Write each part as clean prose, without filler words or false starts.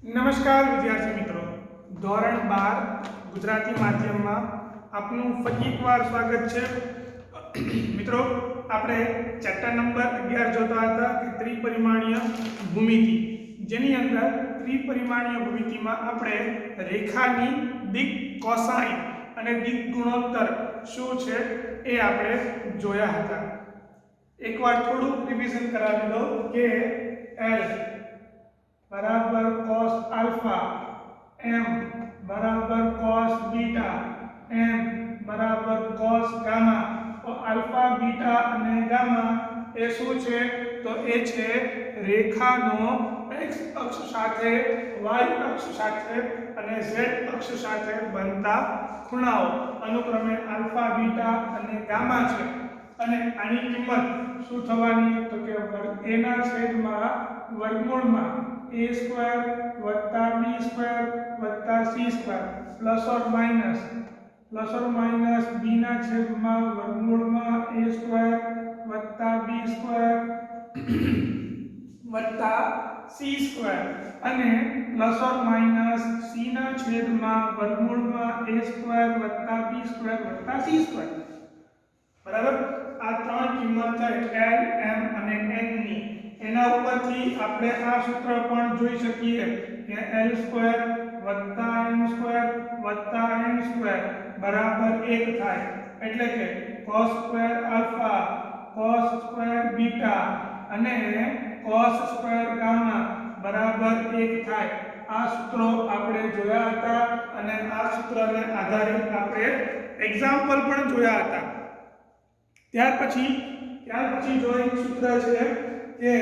નમસ્કાર વિદ્યાર્થી મિત્રો, ધોરણ 12 ગુજરાતી માધ્યમમાં આપનું ફરી એકવાર સ્વાગત છે. મિત્રો, આપણે ચેપ્ટર નંબર 11 જોતા હતા કે ત્રિપરિમાણીય ભૂમિતિ, જેની અંદર ત્રિપરિમાણીય ભૂમિતિમાં આપણે રેખાની દિક કોસાઇન અને દિક ગુણોત્તર શું છે એ આપણે જોયા હતા. એકવાર થોડું રિવિઝન કરાવી દો કે L बराबर cos अल्फा, m बराबर cos बीटा, m बराबर cos गामा. तो अल्फा बीटा અને ગામા એ શું છે? તો એ છે રેખાનો x અક્ષ સાથે y અક્ષ સાથે અને z અક્ષ સાથે બનતા ખૂણાઓ અનુક્રમે અલ્ફા બીટા અને ગામા છે. અને આની કિંમત શું થવાની? તો કે a ના છેદમાં વર્ગમૂળમાં a સ્ક્વેર વત્તા b સ્ક્વેર વત્તા c square plus or minus b ના છેદમાં વર્ગમૂળમાં a સ્ક્વેર વત્તા b સ્ક્વેર વત્તા c સ્ક્વેર અને પ્લસ ઓર માઇનસ c ના છેદમાં વર્ગમૂળમાં a સ્ક્વેર વત્તા b સ્ક્વેર વત્તા c સ્ક્વેર. બરાબર? આ ત્રણ કિંમત છે L, M અને N ની. એના ઉપરથી આપણે આ સૂત્ર પણ જોઈ શકીએ કે L સ્ક્વેર વત્તા M સ્ક્વેર વત્તા N સ્ક્વેર બરાબર 1 થાય. એટલે કે cos square alpha, cos square beta અને cos સ્ક્વેર ગામા બરાબર 1 થાય. આ સૂત્રો આપણે જોયા હતા અને આ સૂત્રને આધારિત આપણે એક્ઝામ્પલ પણ જોયા હતા. ત્યાર પછી જો એક સૂત્ર છે કે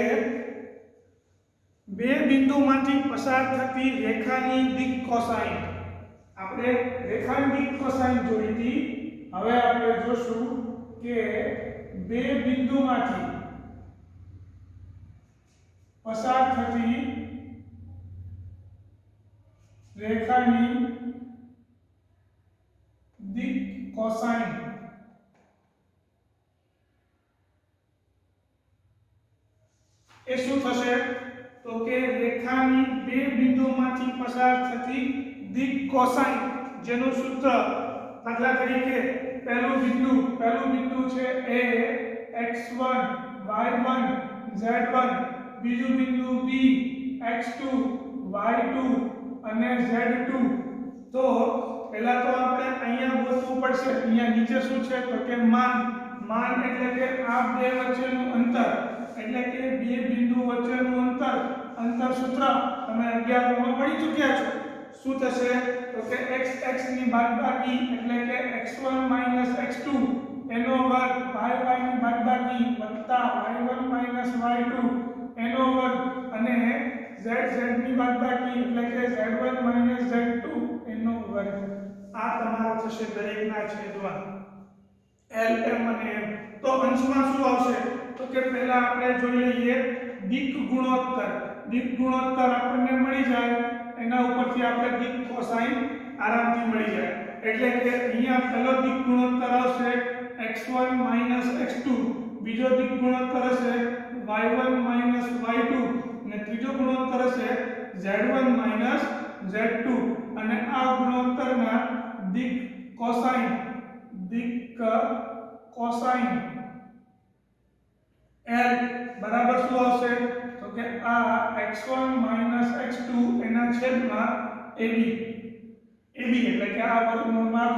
બે બિંદુમાંથી પસાર થતી રેખાની દિક કોસાઇન. આપણે રેખાની દિક કોસાઇન જોઈ હતી. હવે આપણે જોશું કે બે બિંદુમાંથી પસાર થતી રેખાની દિક કોસાઇન. એ શું થશે? તો કે રેખાની બે બિંદુમાંથી પસાર થતી દિક કોસાઇન, જેનું સૂત્ર દાખલા તરીકે પહેલું બિંદુ છે a x1 y1 z1, બીજું બિંદુ b x2 y2 અને z2. તો પહેલા તો આપણે અહીંયા ગોતવું પડશે. અહીંયા નીચે શું છે? તો કે માન એટલે કે આ બે વચ્ચેનું અંતર, એટલે કે બે બિંદુ વચ્ચેનું અંતર સૂત્ર તમે 11 માં પડી ચૂક્યા છો. શું થશે? તો કે x ની બાદબાકી એટલે કે x1 x2 એનો વર્ગ, y ની બાદબાકી વત્તા y1 y2 એનો વર્ગ અને z ની બાદબાકી એટલે કે z1 z2 એનો વર્ગ. આ તમારો થશે દરેકના છેદમાં L, M અને M. તો અંશમાં શું આવશે? તો કે પહેલા આપણે જોઈ લઈએ દિક ગુણોત્તર. દિક ગુણોત્તર આપણને મળી જાય, એના ઉપરથી આપણે દિક કોસાઇન આરામથી મળી જાય. એટલે કે અહીંયા પહેલો દિક ગુણોત્તર આવશે x1 x2, બીજો દિક ગુણોત્તર હશે y1 y2 અને ત્રીજો ગુણોત્તર હશે z1 z2. અને આ ગુણોત્તરના દિક કોસાઇન L બરાબર શું આવશે? તો કે આ x1 x2 એના છેદમાં AB એટલે કે આ વર્ગમૂળમાં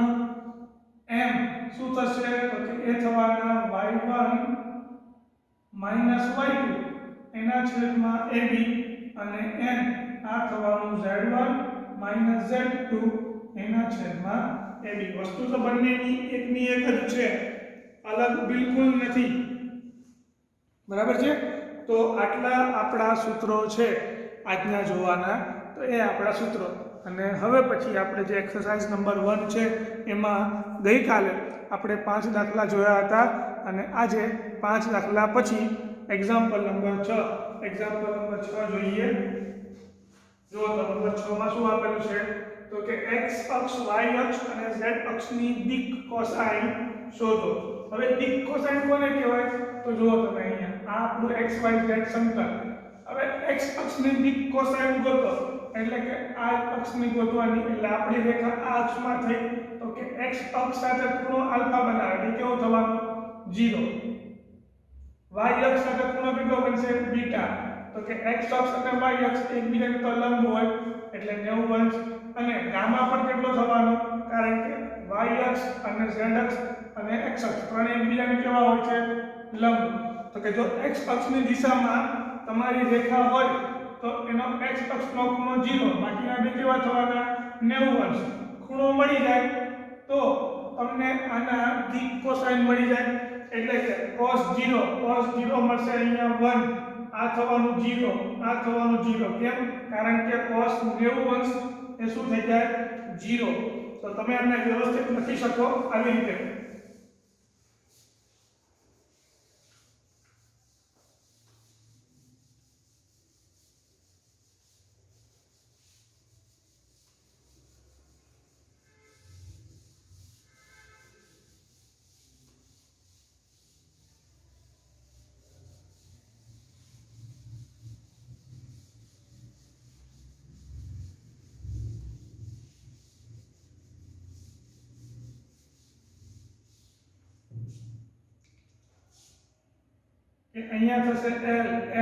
m શું થશે? તો કે એ થવાના y1 y2 એના છેદમાં AB અને n આ થવાનું z1 z2 એના છેદમાં AB. વસ્તુ તો બંનેની એકની એક જ છે, અલગ બિલકુલ નથી. બરાબર છે? તો આટલા આપણા સૂત્રો છે આજના જોવાના. તો એ આપણા સૂત્રો. અને હવે પછી આપણે જે એક્સરસાઇઝ નંબર 1 છે એમાં ગઈકાલે આપણે 5 દાખલા જોયા હતા અને આજે 5 દાખલા પછી એક્ઝામ્પલ નંબર 6 જોઈએ. જો નંબર 6 માં શું આપેલું છે? તો કે x અક્ષ, y અક્ષ અને z અક્ષની દિક કોસાઇન શોધો. હવે દિક કોસાઇન કોને કહેવાય? તો જુઓ તમે અહીંયા આ આપણું x y z સમતલ. હવે x અક્ષની દિક કોસાઇન ગોતો એટલે કે આ અક્ષની ગોતવાની, એટલે આપણી રેખા આ અક્ષમાં થઈ તો કે x અક્ષ સાથે ખૂણો આલ્ફા બનાવે એટલે કેવો થવાનો 0, y અક્ષ સાથે ખૂણો કેટલો બનશે બીટા, તો કે x અક્ષ અને y અક્ષ એકબીજાને તો લંબ હોય એટલે 90 અંશ, અને ગામા પણ કેટલો થવાનો, કારણ કે y અક્ષ અને z અક્ષ અને x અક્ષ ત્રણે એકબીજાને કેવા હોય છે લંબ, તો કે જો x અક્ષની દિશામાં તમારી રેખા હોય તો એનો x અક્ષનો ખૂણો 0, બાકીના બે કેવા થવાના 90 અંશ, ખૂણો મળી જાય તો તમને આના દિક કોસાઇન મળી જાય, એટલે કે cos 0 મળશે અહીંયા 1, આ થવાનું 0, આ થવાનું 0, કેમ, કારણ કે cos 90 અંશ એ શું થઈ જાય 0, તો તમે આને વ્યવસ્થિત લખી શકો આવી રીતે. અહીંયા થશે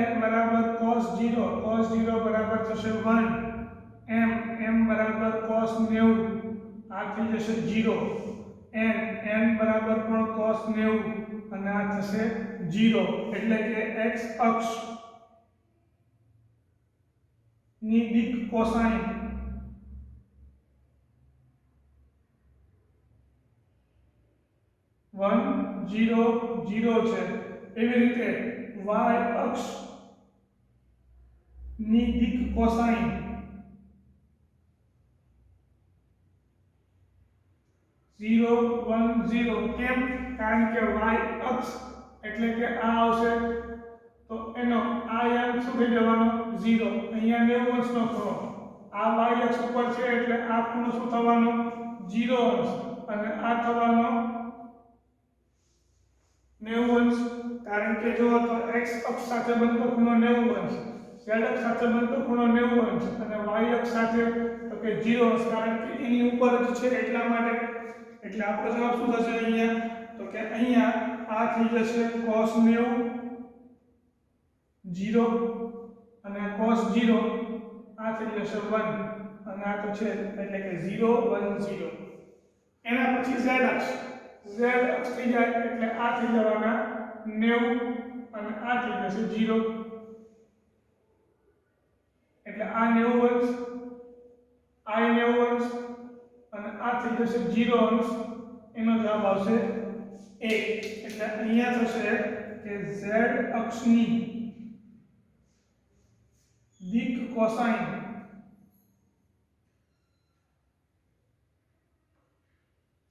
l બરાબર cos 0 બરાબર થશે 1, m બરાબર cos 90, આ થઈ જશે 0, n બરાબર પણ cos 90 અને આ થશે 0, એટલે કે x અક્ષ ની દિક કોસાઇન 1 0 0 છે. એવી રીતે y અક્ષ ની દિક કોસાઇન 0 1 0, કેમ, કારણ કે y અક્ષ એટલે કે આ આવશે તો એનો આ યાદ શું થઈ જવાનો 0, અહીંયા 90 અંશનો ખૂણો, આ y અક્ષ ઉપર છે એટલે આ ખૂણો શું થવાનો 0 અંશ, અને આ થવાનો 90 અંશ, કારણ કે જો તો x અક્ષ સાથે બનતો ખૂણો 90 અંશ, z અક્ષ સાથે બનતો ખૂણો 90 અંશ અને y અક્ષ સાથે તો કે 0 અંશ, કારણ કે એની ઉપર જ છે એટલા માટે, એટલે આપણો જવાબ શું થશે અહીંયા, તો કે અહીંયા આ થઈ જશે cos 90 0 અને cos 0 આ થઈ જશે 1 અને આ તો છે એટલે કે 0 1 0. એના પછી z અક્ષ થઈ જાય એટલે આ થઈ જવાના 90 અને આ થઈ જશે 0, એટલે આ 90 અંશ, આ 90 અંશ અને આ થઈ જશે 0 અંશ, એનો જવાબ આવશે 1. એટલે અહીંયા થશે કે z અક્ષની દિક કોસાઇન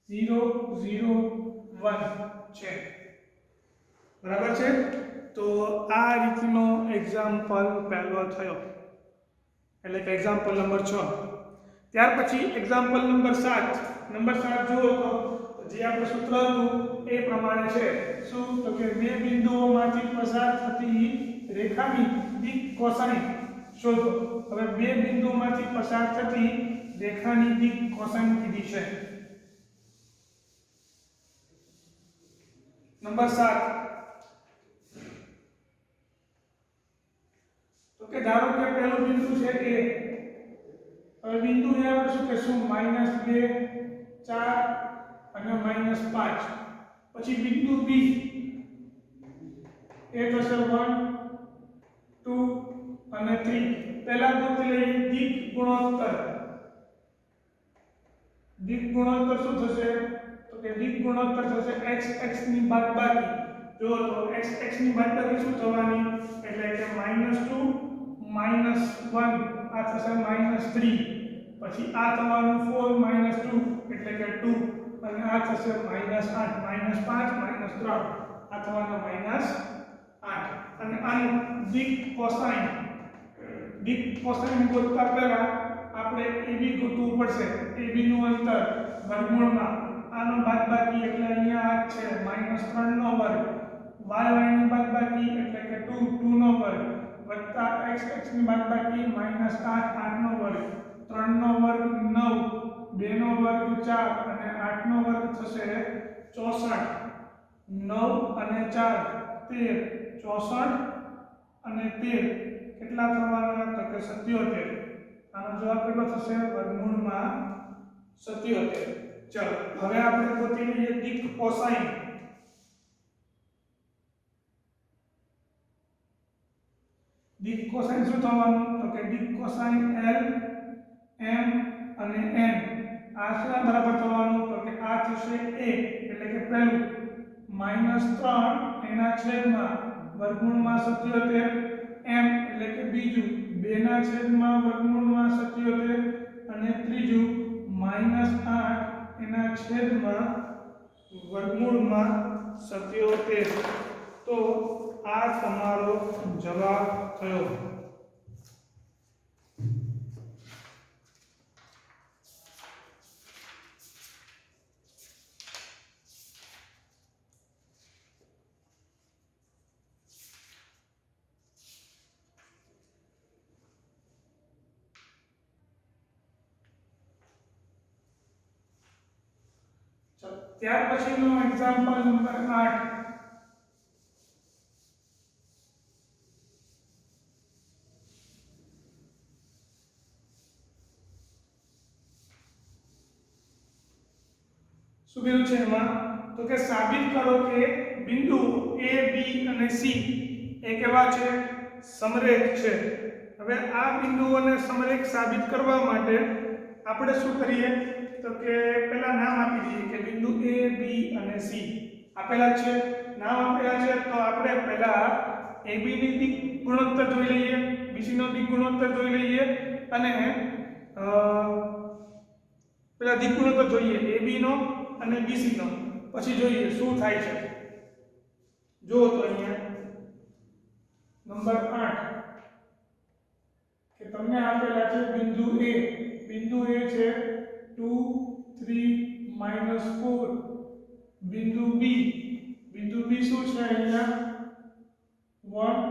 0 0 1 છે, બરાબર છે. તો આ રીતનો એક્ઝામ્પલ પહેલો થયો, એટલે કે એક્ઝામ્પલ નંબર 6. ત્યાર પછી એક્ઝામ્પલ નંબર 7 જુઓ તો જે આપણે સૂત્ર હતું એ પ્રમાણે છે, શું, તો કે બે બિંદુઓમાંથી પસાર થતી રેખાની દિક કોસાઇન શોધો. હવે બે બિંદુઓમાંથી પસાર થતી રેખાની દિક કોસાઇન કીધી છે. નંબર 7, તો કે ધારો કે પહેલું બિંદુ છે A, હવે બિંદુ એ આપણે શું કહેશું -2 4 અને -5, પછી બિંદુ B એ થશે 1 2 અને 3. પહેલા ગોતી લઈએ દિક ગુણોત્તર. દિક ગુણોત્તર શું થશે, તો કે દિક ગુણોત્તર થશે x ની બાદબાકી. જો તો x ની બાદબાકી શું થવાની, એટલે કે -2 -1 આ થશે -3, પછી આ થવાનું 4 2 એટલે કે 2 અને આ થશે -8 -5 -3 આ થવાનો -8, અને આનું દિક કોસાઇન ગોતતા પહેલા આપણે AB ગોતવું પડશે. AB નું અંતર વર્ગમૂળમાં આનો બાદબાકી એટલે અહીંયા આ છે -3 નો વર્ગ, y ની બાદબાકી એટલે કે 2 નો વર્ગ, વત્તા x ની બાદબાકી -8 8 નો વર્ગ 3 નો વર્ગ 9 2 નો વર્ગ 4 અને 8 નો વર્ગ થશે 64 9 અને 4 13 64 અને 13 કેટલા થવાના તો કે 77 આનો જવાબ કેટલો થશે વર્ગમૂળમાં 77 ચલો હવે આપણે ગોતી લઈએ દિક કોસાઇન દિક કોસાઇન શું થવાનું તો કે દિક કોસાઇન l m અને n આ શું બરાબર થવાનું તો કે આ થશે a એટલે કે પહેલું -3 એના છેદમાં વર્ગમૂળમાં 77 m એટલે કે બીજું 2 ના છેદમાં વર્ગમૂળમાં 77 અને ત્રીજું -8 એના છેદમાં વર્ગમૂળમાં 77 તો આ તમારો જવાબ થયો ત્યાર પછીનો એક્ઝામ્પલ નંબર 8 શું કીધું છે એમાં તો કે સાબિત કરો કે બિંદુ a b અને c એ કેવા છે સમરેખ છે હવે આ બિંદુઓને સમરેખ સાબિત કરવા માટે આપણે શું કરીએ તો કે પહેલા નામ આપી દઈએ કે બિંદુ a b અને c આપેલા છે નામ આપેલા છે તો આપણે પહેલા ab ની દિક ગુણોત્તર જોઈ લઈએ bc નો દિક ગુણોત્તર જોઈ લઈએ અને પહેલા દિક ગુણોત્તર જોઈએ ab નો અને bc નો પછી જોઈએ શું થાય છે જો તો અહીંયા નંબર 8 કે તમને આપેલા છે બિંદુ a છે 2 3 -4 બિંદુ b શું છે અહીંયા 1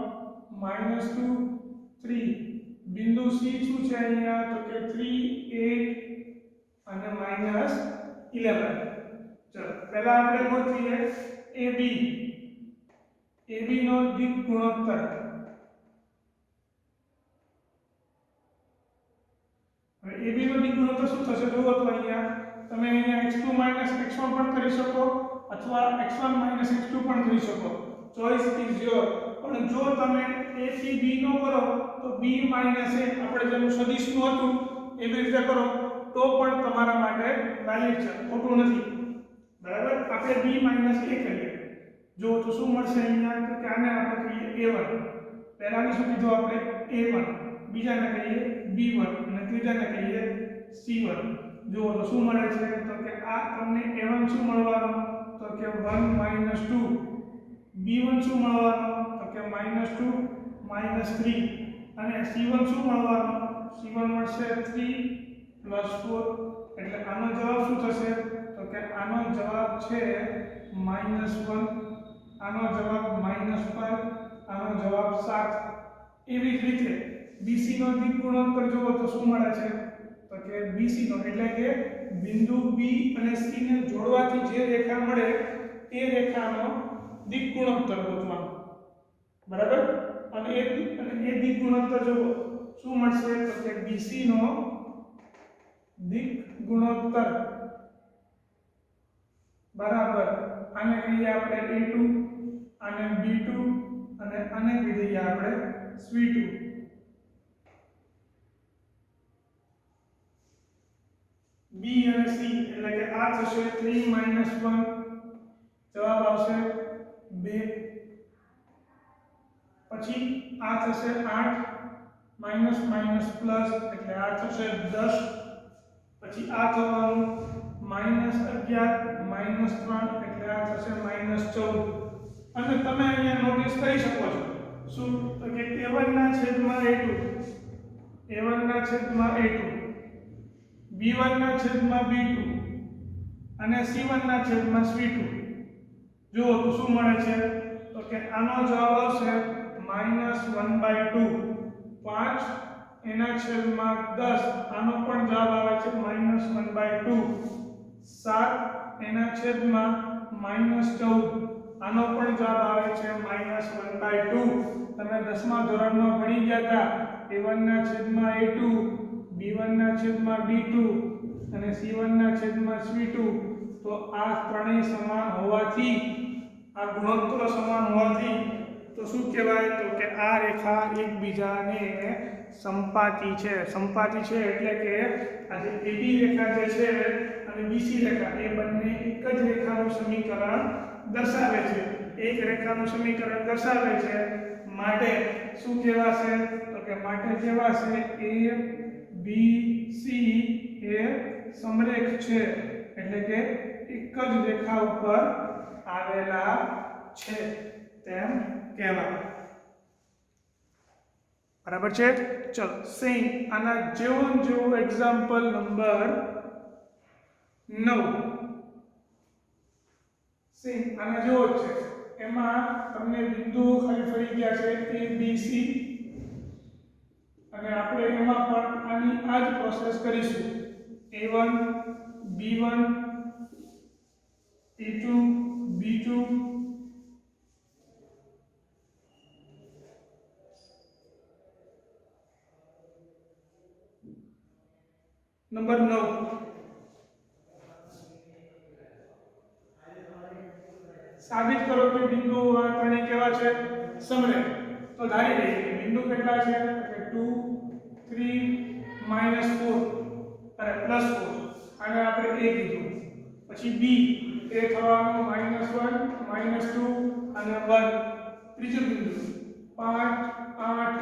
-2 3 બિંદુ c શું છે અહીંયા તો કે 3 8 અને -11 ચલો પહેલા આપણે ગોતીએ ab નો દિક ગુણોત્તર હવે ab નો દિક ગુણોત્તર શું થશે જુઓ તો અહીંયા તમે અહીંયા x2 x1 પણ કરી શકો અથવા x1 x2 પણ કરી શકો ચોઇસ ઇઝ યોર પણ જો તમે a થી b નો કરો તો b a આપણે જેનું સદિશનું હતું એવી રીતે કરો તો પણ તમારા માટે વેલિડ છે ખોટું નથી બરાબર આપણે b a કરીએ જો તો શું મળશે અહીંયા તો કે આને આપણે કહીએ a1 પહેલાને શું કીધું આપણે a1 બીજાને કહીએ b1 અને ત્રીજાને કહીએ c1 જો તો શું મળે છે તો કે આ તમને a1 શું મળવાનું તો કે 1 2 b1 શું મળવાનું તો કે -2 -3 અને c1 શું મળવાનું c1 મળશે 3 + 4 એટલે આનો જવાબ શું થશે તો કે આનો જવાબ છે -1 આનો જવાબ -5 આનો જવાબ 7 એવી જ રીતે BC નો દિક ગુણોત્તર જોવો તો શું મળે છે તો કે BC નો એટલે કે બિંદુ B અને C ને જોડવાથી જે રેખા મળે એ રેખાનો દિક ગુણોત્તર ગોતવાનો બરાબર અને એ દિક ગુણોત્તર જોવો શું મળશે તો કે BC નો દિક ગુણોત્તર બરાબર આને કહીએ આપણે a2 આને b2 અને આને કહીએ આપણે c2 b અને c એટલે કે આ થશે 3 - 1 જવાબ આવશે 2 પછી આ થશે 8 માઈનસ પ્લસ એટલે આ થશે 10 પછી આ થવાનું -11 -3 એટલે આ થશે -14 અને તમે અહીંયા નોટિસ કરી શકો છો શું તો કે a1 ના છેદમાં a2 b1 ના છેદમાં b2 અને c1 ના છેદમાં c2 જો તો શું મળે છે તો કે આનો જવાબ આવશે -1/2 5 એના છેદમાં 10 આનો પણ જવાબ આવે છે -1/2 7 એના છેદમાં -14 આનો પણ જવાબ આવે છે -1/2 તમે 10મા ધોરણમાં ભણી ગયા હતા a1 ના છેદમાં a2 b1 ના છેદમાં b2 અને c1 ના છેદમાં c2 તો આ ત્રણેય સમાન હોવાથી આ ગુણોત્તરો સમાન હોવાથી તો શું કહેવાય તો કે આ રેખા એકબીજાને સંપાતી છે એટલે કે આ જે AB રેખા જે છે અને BC રેખા એ બંને એક જ રેખાનું સમીકરણ દર્શાવે છે એક રેખાનું સમીકરણ દર્શાવે છે માટે શું કહેવાશે તો કે માટે કહેવાશે A B C એ સમરેખ છે એટલે કે એક જ રેખા ઉપર આવેલા છે તેમ કહેવાય બરાબર છે ચલો સેમ આના જેવો એક્ઝામ્પલ નંબર 9 સેમ આના જેવો છે એમાં તમને બિંદુઓ ખાલી ફરી ગયા છે A B C અને આપણે એમાં પણ આની આ જ પ્રોસેસ કરીશું A1 B1 A2 B2 number 9 સાબિત કરો કે બિંદુ આ ત્રણેય કેવા છે સમરેખ તો ધારી લઈએ કે બિંદુ કેટલા છે કે 2 3 -4 અને +4 આને આપણે A કીધું પછી B એ થવાનું -1 -2 અને 1 ત્રીજું બિંદુ 5 8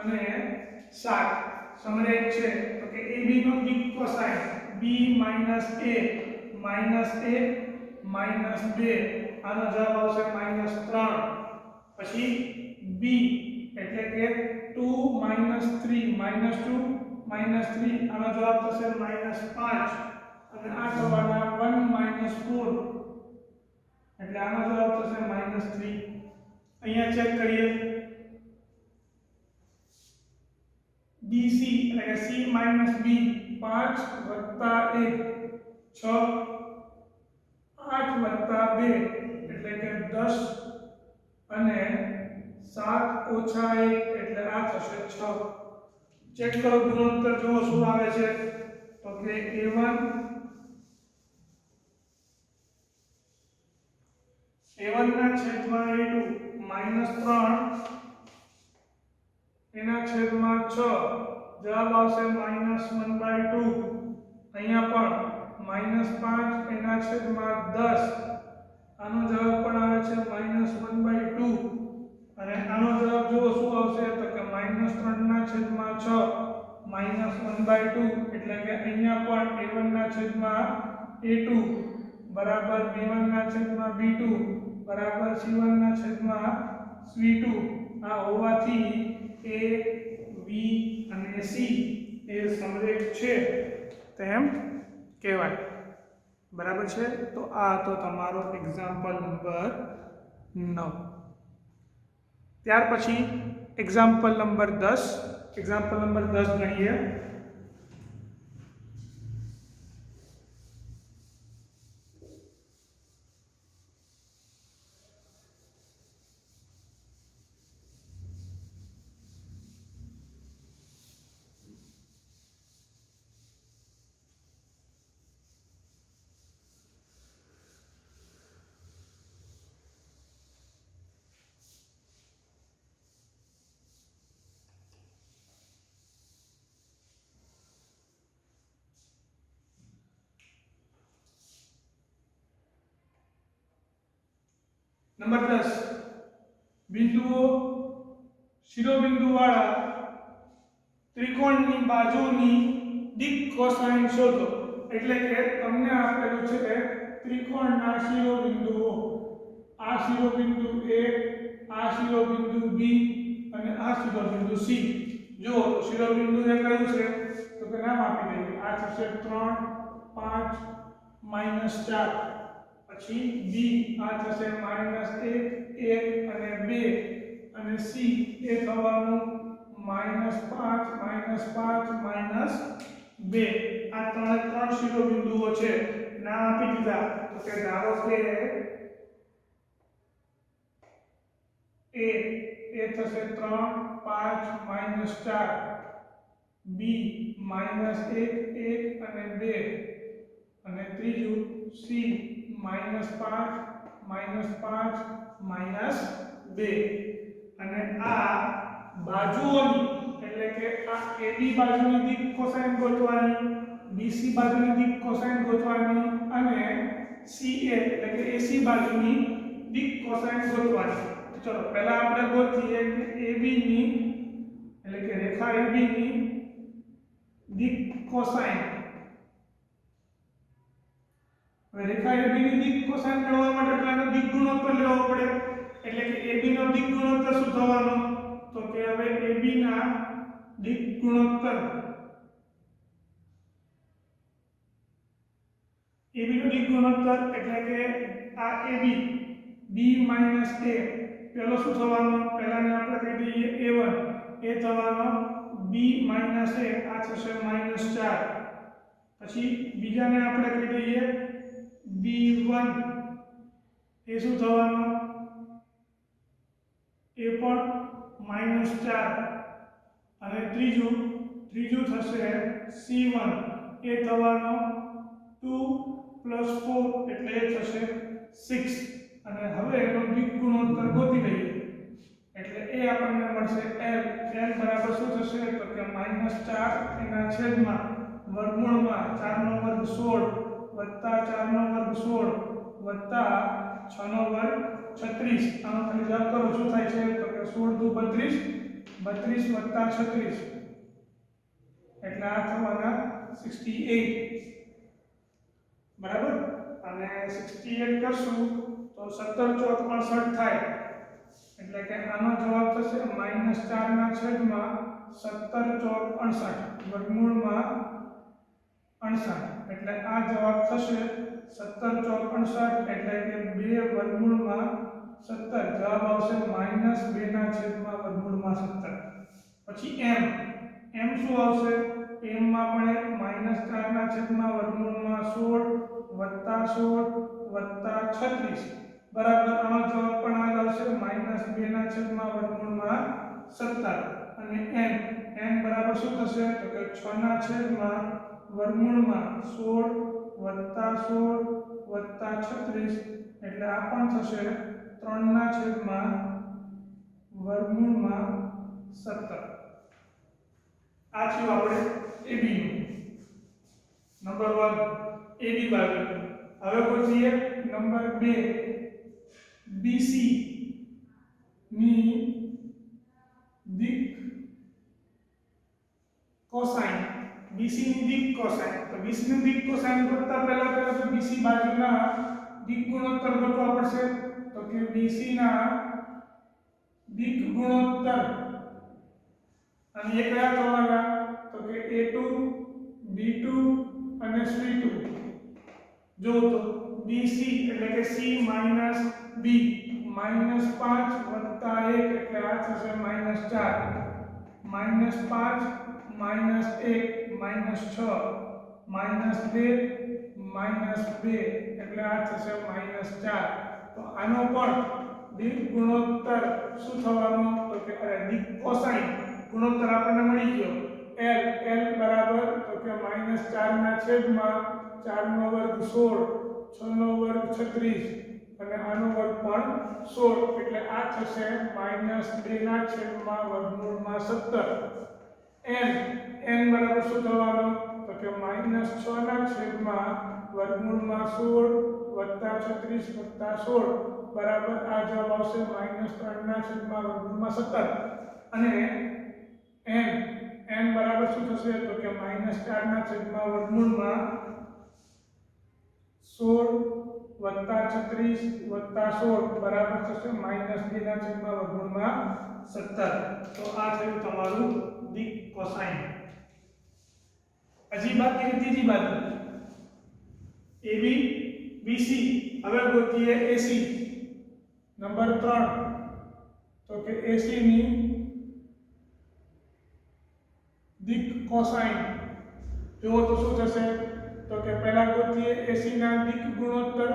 અને 7 સમરેખ છે તો કે AB નો દિક કોસાઇન B - A -2 આનો જવાબ આવશે -3 પછી B એટલે કે 2 - 3 -2 -3 આનો જવાબ થશે -5 અને આ થવાના 1 - 4 એટલે આનો જવાબ થશે -3 અહીંયા ચેક કરીએ BC એટલે કે C - B 5 + 1 6 8 + 2 એટલે કે 10 અને 7 - 1 એટલે આ થશે 6 ચેક કરો ગુણોત્તર જુઓ શું આવે છે તો કે A1 ના છેદમાં A2 -3 એના છેદમાં 6 જવાબ આવશે -1/2 અહીંયા પણ -5 એના છેદમાં 10 આનો જવાબ પણ આવે છે -1/2 અને આનો જવાબ જુઓ શું આવશે તો કે -3 ના છેદમાં 6 -1/2 એટલે કે અહીંયા પણ A1 ના છેદમાં A2 બરાબર B1 ના છેદમાં B2 બરાબર C1 ના છેદમાં C2 આ હોવાથી A B અને C એ સમરેખ છે તેમ કહેવાય બરાબર છે તો આ તો તમારો એક્ઝામ્પલ નંબર 9 ત્યાર પછી એક્ઝામ્પલ નંબર 10 ગણીએ નંબર 10 બિંદુઓ શિરોબિંદુવાળા ત્રિકોણની બાજુની દિક કોસાઇન શોધો એટલે કે તમને આપેલું છે ત્રિકોણના શિરોબિંદુઓ આ શિરોબિંદુ A આ શિરોબિંદુ B અને આ શિરોબિંદુ C જો શિરોબિંદુ એ કયું છે તો કે નામ આપી દઈએ આ થશે 3 5 -4 પછી B આ થશે -1 1 અને 2 અને સી એ થવાનું -5 -5 -2 આ ત્રણ શિરોબિંદુઓ છે નામ આપી દીધા તો કે ધારો કે એ થશે 3 5 -4 બી -1 1 અને 2 અને ત્રીજું સી -5 -2 અને આ બાજુઓની એટલે કે આ AB બાજુની દિક કોસાઇન ગોતવાની BC બાજુની દિક કોસાઇન ગોતવાની અને CA એટલે કે AC બાજુની દિક કોસાઇન ગોતવાની ચલો પહેલા આપણે ગોતીએ કે AB ની એટલે કે રેખા AB ની દિક કોસાઇન હવે રેખા AB ની દિક કોસાઇન મેળવવા માટે પહેલા દિક ગુણોત્તર લેવો પડે એટલે કે AB નો દિક ગુણોત્તર શું થવાનો તો કે હવે AB ના દિક ગુણોત્તર AB નો દિક ગુણોત્તર એટલે કે આ AB B - A પહેલો શું થવાનો પહેલાને આપણે કહી દઈએ A1 એ થવાનો B - A આ થશે -4 પછી બીજાને આપણે કહી દઈએ B1 એ શું થવાનો એ પણ -4 અને ત્રીજું થશે C1 એ થવાનો 2 + 4 એટલે એ થશે 6 અને હવે એનો દિક ગુણોત્તર ગોતી લઈએ એટલે એ આપણને મળશે L બરાબર શું થશે તો કે -4 એના છેદમાં વર્ગમૂળમાં 4 નો વર્ગ 16 વત્તા 4 નો વર્ગ 16 વત્તા 6 નો વર્ગ 36 આનો ખાલી જવાબ કરો શું થાય છે તો કે 16 દુ 32 32 વત્તા 36 એટલે આ થવાના 68 બરાબર અને 68 કરશું તો 17 ચોક 68 થાય એટલે કે આનો જવાબ થશે -4 ના છેદમાં 17 ચોક 68 વર્ગમૂળમાં 68 એટલે આ જવાબ થશે 17 ચોક 68 એટલે કે 2 વર્ગમૂળમાં 17 જવાબ આવશે -2 ના છેદમાં વર્ગમૂળમાં 17 પછી m શું આવશે m માં પણ -4 ના છેદમાં વર્ગમૂળમાં 16 વત્તા 16 વત્તા 36 બરાબર આનો જવાબ પણ આ જ આવશે -2 ના છેદમાં વર્ગમૂળમાં 17 અને n બરાબર શું થશે તો કે 6 ના છેદમાં વર્ગમૂળમાં 16 વત્તા 16 વત્તા 36 એટલે આ પણ થશે 3 ના છેદમાં વર્ગમૂળમાં 17 આ થયું આપણે AB નું નંબર 1 AB બાજુ હવે ગોતીએ નંબર 2 BC ની દિક કોસાઇન BC ની દિક કોસાઇન તો BC ની દિક કોસાઇન ગોતતા પહેલા તો BC બાજુના દિક ગુણોત્તર ગોતવા પડશે તો કે BC ના દિક ગુણોત્તર અને એ કયા થવાના તો કે A2 B2 અને C2 જો તો BC એટલે કે C - B -5 વત્તા 1 એટલે આ થશે -4 -5 -1 -6 -2 એટલે આ થશે -4 તો આનો પણ દિક ગુણોત્તર શું થવાનો તો કે દિક કોસાઇન ગુણોત્તર આપણને મળી ગયો L બરાબર તો કે -4 ના છેદમાં 4 નો વર્ગ 16 6 નો વર્ગ 36 અને આનો વર્ગ પણ 16 એટલે આ થશે -2 ના છેદમાં વર્ગમૂળમાં 17 n બરાબર શું થવાનો તો કે -6 ના છેદમાં વર્ગમૂળમાં 16 વત્તા 36 વત્તા 16 બરાબર આ જવાબ આવશે -3 ના છેદમાં વર્ગમૂળમાં 17 અને n બરાબર શું થશે તો કે -4 ના છેદમાં વર્ગમૂળમાં 16 વત્તા 36 વત્તા 16 બરાબર થશે -2 ના છેદમાં વર્ગમૂળમાં 17 તો આ થયું તમારું દિક કોસાઇન હજી બાકી ત્રીજી બાજુ AB BC હવે ગોતીએ AC નંબર 3 તો કે AC ની દિક કોસાઇન જો તો શું થશે તો કે પહેલા ગોતીએ AC ના દિક ગુણોત્તર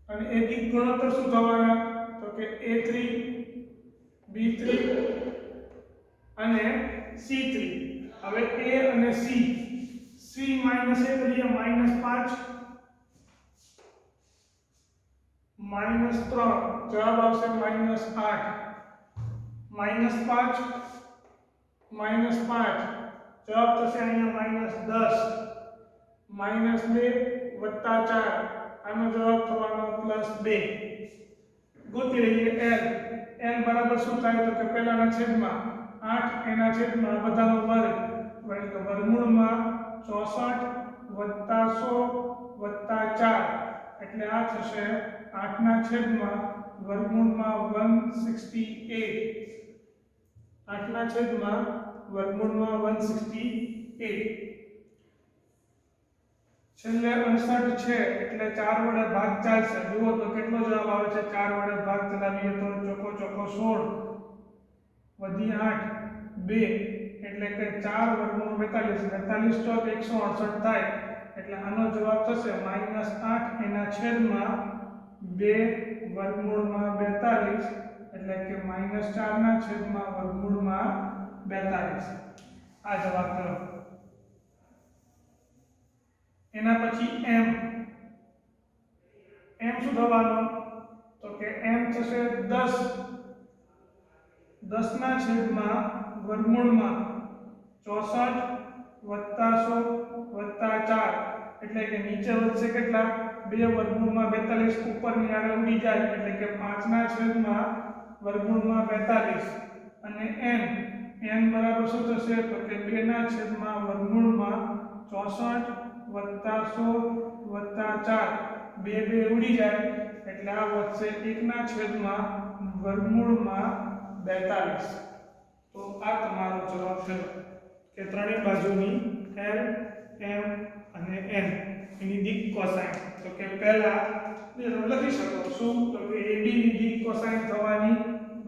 અને એ દિક ગુણોત્તર શું થવાના તો કે A3 B3 અને C3 હવે A અને C માઈનસ એ કરીએ -5 -3 જવાબ આવશે -8 -5 -5 જવાબ થશે અહીંયા -10 -2 + 4 આનો જવાબ થવાનો +2 ગોતી લઈએ l બરાબર શું થાય તો કે પહેલાના છેદમાં 8 એના છેદમાં બધાનો વર્ગ વર્ગમૂળમાં 64 + 100 + 4 એટલે આ થશે 8 ના છેદમાં વર્ગમૂળમાં 168 8 ના છેદમાં વર્ગમૂળમાં 168 છેલ્લે 68 છે એટલે 4 વડે ભાગ ચાલશે જુઓ તો કેટલો જવાબ આવે છે 4 વડે ભાગ ચલાવીએ તો ચોકો 16 વધી 8 2 એટલે કે 4 વર્ગમૂળ 42 ચોક 168 થાય એટલે આનો જવાબ થશે -8 એના છેદમાં 2 વર્ગમૂળમાં 42 એટલે કે -4 ના છેદમાં વર્ગમૂળમાં 42 આ જવાબ થયો એના પછી m શું થવાનો તો કે m થશે 10 ના છેદમાં વર્ગમૂળમાં 64 + 100 + 4 એટલે કે નીચે વધશે કેટલા 2 વર્ગમૂળમાં 42 ઉપરની આગળ ઉડી જાય એટલે કે 5 ના છેદમાં વર્ગમૂળમાં 42 અને n બરાબર શું થશે તો કે 2 ના છેદમાં વર્ગમૂળમાં 64 + 100 + 4 2 ઉડી જાય એટલે આ વધશે 1 ના છેદમાં વર્ગમૂળમાં 42 તો આ તમારો જવાબ થયો કે ત્રણેય બાજુની l m અને n એની દિક કોસાઇન તો કે પહેલા લખી શકો શું તો કે AB ની દિક કોસાઇન થવાની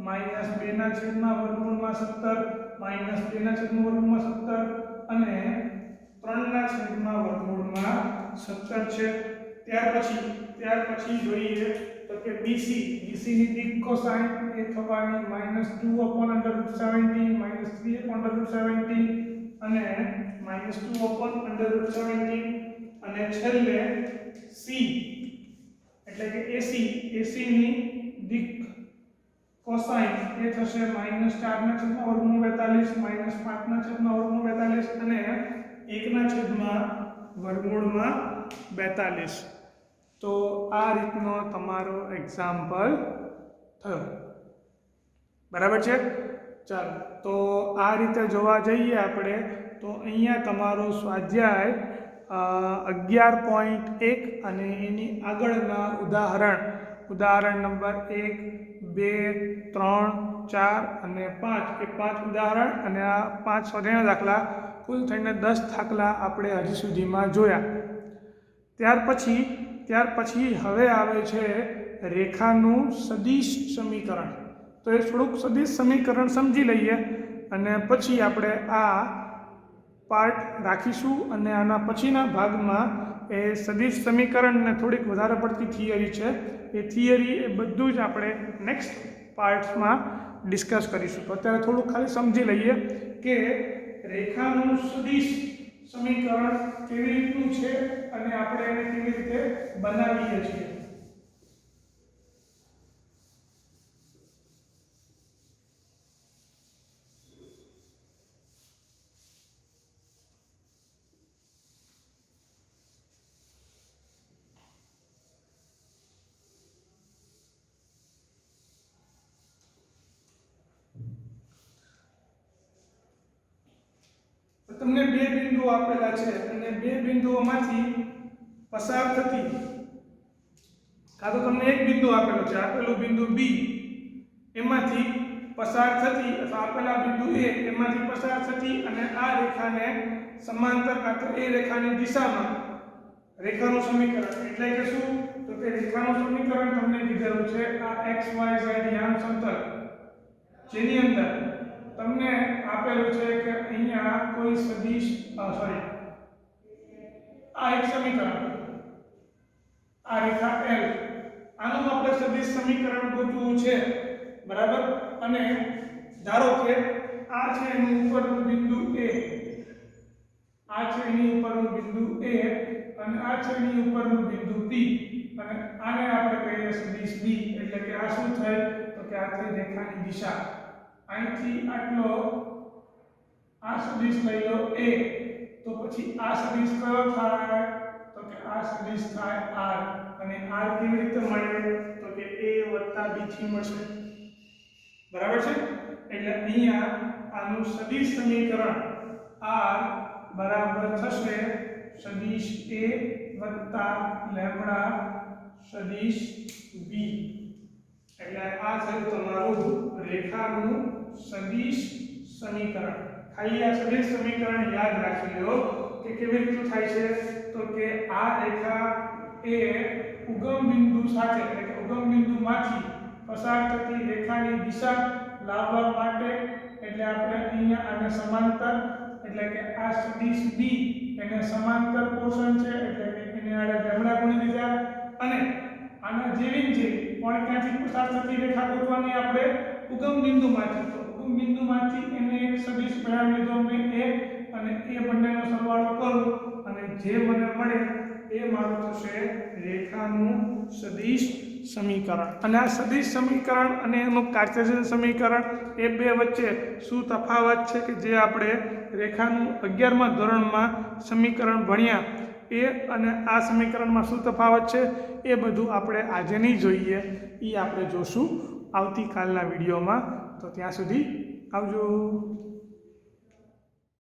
-2 ના છેદમાં વર્ગમૂળમાં 17 -2 ના છેદમાં વર્ગમૂળમાં 17 અને 3 ના છેદમાં વર્ગમૂળમાં 17 છે ત્યાર પછી જોઈએ તો કે BC ની દિક કોસાઇન એ થવાની -2/√70 -3/√70 અને -2/√70 અને છેલ્લે C એટલે કે AC ની દિક કોસાઇન એ થશે -4 ના છેદમાં વર્ગમૂળ 42 -5 ના છેદમાં વર્ગમૂળ 42 અને 1 ના છેદમાં વર્ગમૂળમાં 42 તો આ રીતનો તમારો એક્ઝામ્પલ થયો બરાબર છે ચાલો તો આ રીતે જોવા જઈએ આપણે તો અહીંયા તમારો સ્વાધ્યાય 11.1 અને એની આગળના ઉદાહરણ નંબર 1 2 3 4 અને 5 એ 5 ઉદાહરણ અને આ 5 સ્વાધ્યાયના દાખલા કુલ થઈને 10 દાખલા આપણે હજી સુધીમાં જોયા ત્યાર પછી હવે આવે છે રેખાનું સદિશ સમીકરણ તો એ થોડુંક સદિશ સમીકરણ સમજી લઈએ અને પછી આપણે આ પાર્ટ રાખીશું અને આના પછીના ભાગમાં એ સદિશ સમીકરણને થોડીક વધારે પડતી થિયરી છે એ થિયરી એ બધું જ આપણે નેક્સ્ટ પાર્ટ્સમાં ડિસ્કસ કરીશું તો અત્યારે થોડુંક ખાલી સમજી લઈએ કે રેખાનું સદિશ સમીકરણ કેવી રીતનું છે અને આપણે એને કેવી રીતે બનાવીએ છીએ તમને બે બિંદુઓ આપેલા છે અને બે બિંદુઓમાંથી પસાર થતી કાં તો તમને એક બિંદુ આપેલો છે આપેલું બિંદુ B એમાંથી પસાર થતી અથવા આપેલા બિંદુ A એમાંથી પસાર થતી અને આ રેખાને સમાંતર કાં તો એ રેખાની દિશામાં રેખાનું સમીકરણ એટલે કે શું તો કે રેખાનું સમીકરણ તમને કીધેલું છે આ x y z યામ સમતલ જેની અંદર તમને આપેલું છે કે અહીંયા કોઈ સદિશ સોરી આ એક સમીકરણ આ રેખા L આનું આપણે સદિશ સમીકરણ ગોતવું છે બરાબર અને ધારો કે આ છે એનું ઉપરનું બિંદુ A આ છે એની ઉપરનું બિંદુ A અને આ છે એની ઉપરનું બિંદુ P અને આને આપણે કહીએ સદિશ B એટલે કે આ શું થાય તો કે આ થઈ રેખાની દિશા અહીંથી આટલો આ સદિશ લઈ લો A તો પછી આ સદિશ કયો થાય તો કે આ સદિશ થાય R અને R કેવી રીતે મળે તો કે A + B થી મળશે બરાબર છે એટલે અહીંયા આનું સદિશ સમીકરણ R બરાબર થશે સદિશ A + લેમ્બડા સદિશ B એટલે આ છે તમારું રેખાનું સદિશ સમીકરણ ખાલી આ સદિશ સમીકરણ યાદ રાખી લો કે કેવી રીતે થાય છે તો કે આ રેખા એ ઉગમ બિંદુ સાથે એટલે કે ઉગમ બિંદુમાંથી પસાર થતી રેખાની દિશા લાવવા માટે એટલે આપણે અહીંયા આને સમાંતર એટલે કે આ સદિશ B એને સમાંતર પોર્શન છે એટલે કે એને આડે લેમ્બડા ગુણી દીધા અને આના જેવી જે પણ ક્યાંથી પસાર થતી રેખા ગોતવાની આપણે ઉગમ બિંદુમાંથી તો ઉગમ બિંદુમાંથી એને એક સદિશ બનાવી લીધો મેં A અને એ બંનેનો સરવાળો કરું અને જે મને મળે એ મારું થશે રેખાનું સદિશ સમીકરણ અને આ સદિશ સમીકરણ અને એનું કાર્ટેશિયન સમીકરણ એ બે વચ્ચે શું તફાવત છે કે જે આપણે રેખાનું 11મા ધોરણમાં સમીકરણ ભણ્યા એ અને આ સમીકરણમાં શું તફાવત છે એ બધું આપણે આજે નહીં જોઈએ એ આપણે જોશું આવતીકાલના વિડીયોમાં તો ત્યાં સુધી આવજો।